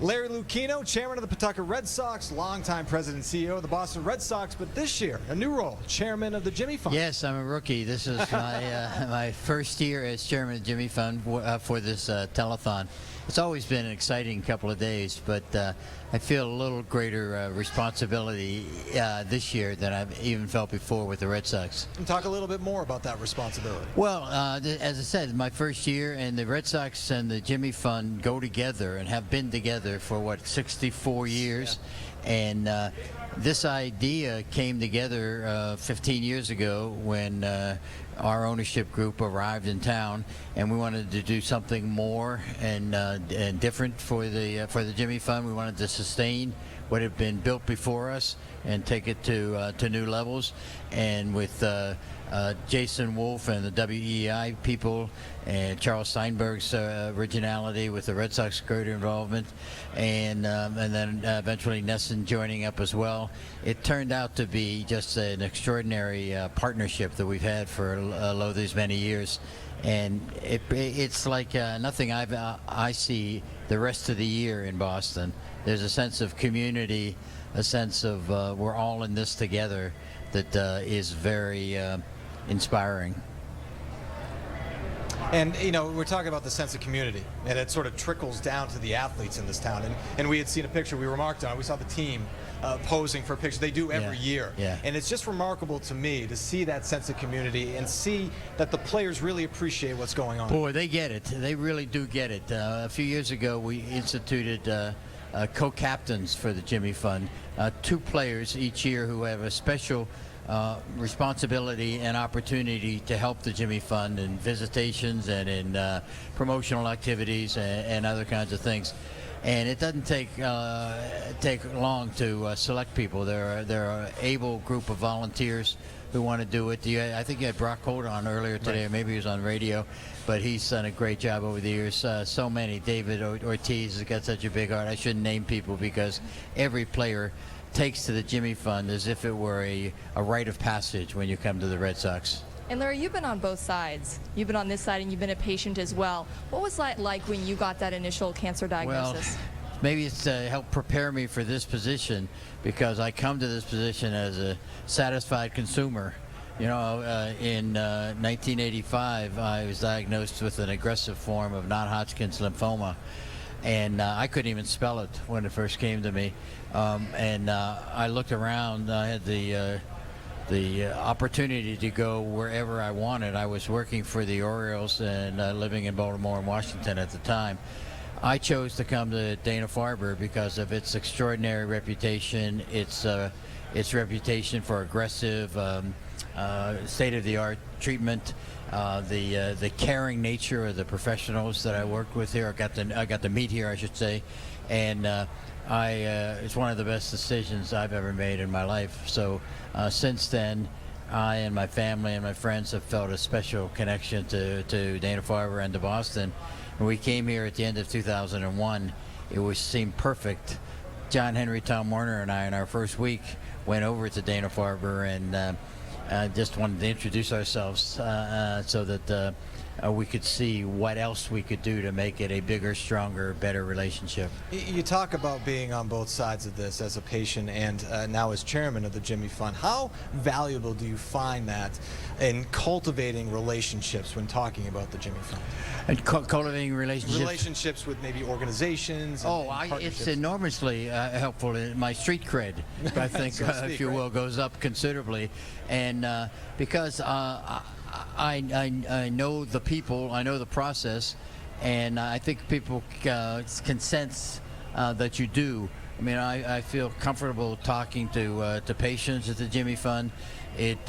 Larry Lucchino, chairman of the Pawtucket Red Sox, longtime president and CEO of the Boston Red Sox, but this year, a new role, chairman of the Jimmy Fund. Yes, I'm a rookie. This is my my first year as chairman of the Jimmy Fund for this telethon. It's always been an exciting couple of days, but I feel a little greater responsibility this year than I've even felt before with the Red Sox. And talk a little bit more about that responsibility. Well, as I said, my first year, and the Red Sox and the Jimmy Fund go together and have been together for, what, 64 years? Yeah. And this idea came together 15 years ago when our ownership group arrived in town, and we wanted to do something more and different for the Jimmy Fund. We wanted to sustain what had been built before us and take it to new levels. And with Jason Wolf and the WEEI people and Charles Steinberg's originality with the Red Sox greater involvement, and then eventually NESN joining up as well, it turned out to be just an extraordinary partnership that we've had for these many years. And it's like nothing I see the rest of the year in Boston. There's a sense of community, a sense of we're all in this together that is very inspiring. And, you know, we're talking about the sense of community, and it sort of trickles down to the athletes in this town. And we had seen a picture we remarked on. We saw the team posing for a picture. They do every year. Yeah. And it's just remarkable to me to see that sense of community and see that the players really appreciate what's going on. Boy, they get it. They really do get it. A few years ago, we instituted co-captains for the Jimmy Fund, 2 players each year who have a special responsibility and opportunity to help the Jimmy Fund in visitations and in promotional activities and other kinds of things. And it doesn't take long to select people. There are able group of volunteers who want to do it. I think you had Brock Holt on earlier today, right? Or maybe he was on radio, but he's done a great job over the years. So many. David Ortiz has got such a big heart. I shouldn't name people because every player takes to the Jimmy Fund as if it were a rite of passage when you come to the Red Sox. And Larry, you've been on both sides. You've been on this side and you've been a patient as well. What was that like when you got that initial cancer diagnosis? Well, maybe it's helped prepare me for this position, because I come to this position as a satisfied consumer. You know, in 1985, I was diagnosed with an aggressive form of non-Hodgkin's lymphoma. And I couldn't even spell it when it first came to me. And I looked around. I had the opportunity to go wherever I wanted. I was working for the Orioles and living in Baltimore and Washington at the time. I chose to come to Dana-Farber because of its extraordinary reputation, its reputation for aggressive, state-of-the-art treatment, the caring nature of the professionals that I worked with here. I got to meet here, I should say, and it's one of the best decisions I've ever made in my life. So since then, I and my family and my friends have felt a special connection to Dana-Farber and to Boston. When we came here at the end of 2001, it seemed perfect. John Henry, Tom Warner, and I, in our first week, went over to Dana-Farber and just wanted to introduce ourselves so that we could see what else we could do to make it a bigger, stronger, better relationship. You talk about being on both sides of this as a patient and now as chairman of the Jimmy Fund. How valuable do you find that in cultivating relationships when talking about the Jimmy Fund? And cultivating relationships? Relationships with maybe organizations and it's enormously helpful. My street cred, I think, so to speak, if you will, goes up considerably. And because I know the people, I know the process, and I think people can sense that you do. I mean, I feel comfortable talking to patients at the Jimmy Fund. It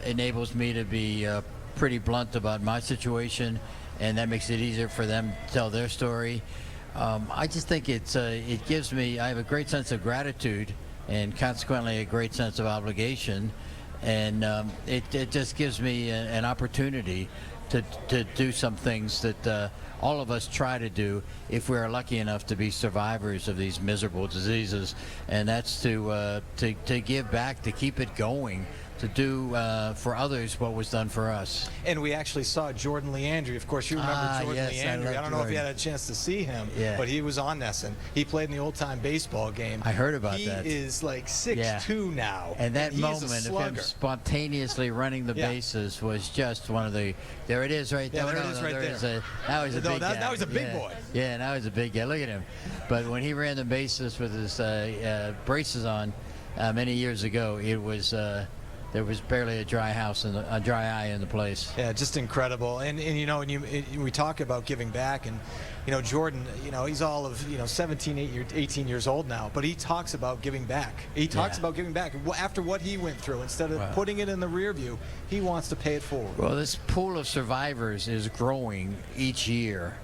enables me to be pretty blunt about my situation, and that makes it easier for them to tell their story. I just think it gives me, I have a great sense of gratitude and consequently a great sense of obligation. And it just gives me an opportunity to do some things that all of us try to do if we are lucky enough to be survivors of these miserable diseases, and that's to give back, to keep it going, to do for others what was done for us. And we actually saw Jordan Leandry. Of course, you remember Jordan yes, Leandry. I don't know if you Jordan. had a chance to see him, Yeah. but he was on NESN. He played in the old-time baseball game. I heard about that. He is like 6'2" now. And that he's a moment of him slugger. spontaneously running the Yeah. bases was just one of the. There it is, right there. Yeah, there it is right there. Now he's a No, big guy. now he's a big Yeah. boy. Yeah, now he's a big guy. Look at him. But when he ran the bases with his braces on many years ago, it was. There was barely a dry eye in the place. Yeah, just incredible. And you know, we talk about giving back, and you know, Jordan, you know, he's all of 18 years old now, but he talks about giving back. He talks about giving back after what he went through. Instead of putting it in the rear view, he wants to pay it forward. Well, this pool of survivors is growing each year.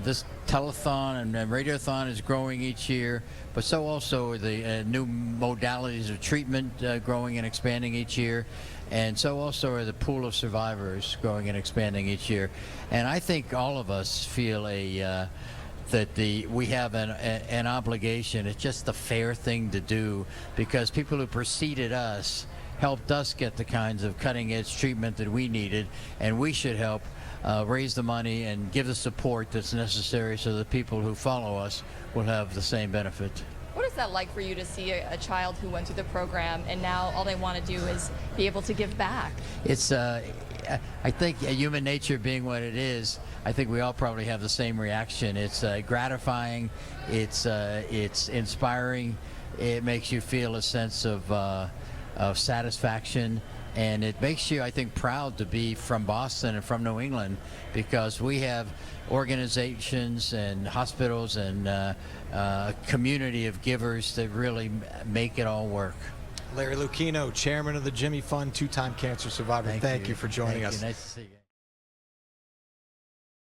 This telethon and radiothon is growing each year, but so also the new modalities of treatment growing and expanding each year, and so also are the pool of survivors growing and expanding each year. And I think all of us feel that we have an obligation. It's just the fair thing to do, because people who preceded us helped us get the kinds of cutting-edge treatment that we needed, and we should help raise the money and give the support that's necessary so that people who follow us will have the same benefit. What is that like for you to see a child who went through the program and now all they want to do is be able to give back? It's, I think, human nature being what it is, I think we all probably have the same reaction. It's gratifying, it's inspiring, it makes you feel a sense of satisfaction. And it makes you, I think, proud to be from Boston and from New England, because we have organizations and hospitals and a community of givers that really make it all work. Larry Lucchino, chairman of the Jimmy Fund, two-time cancer survivor. Thank you for joining us. Nice to see you.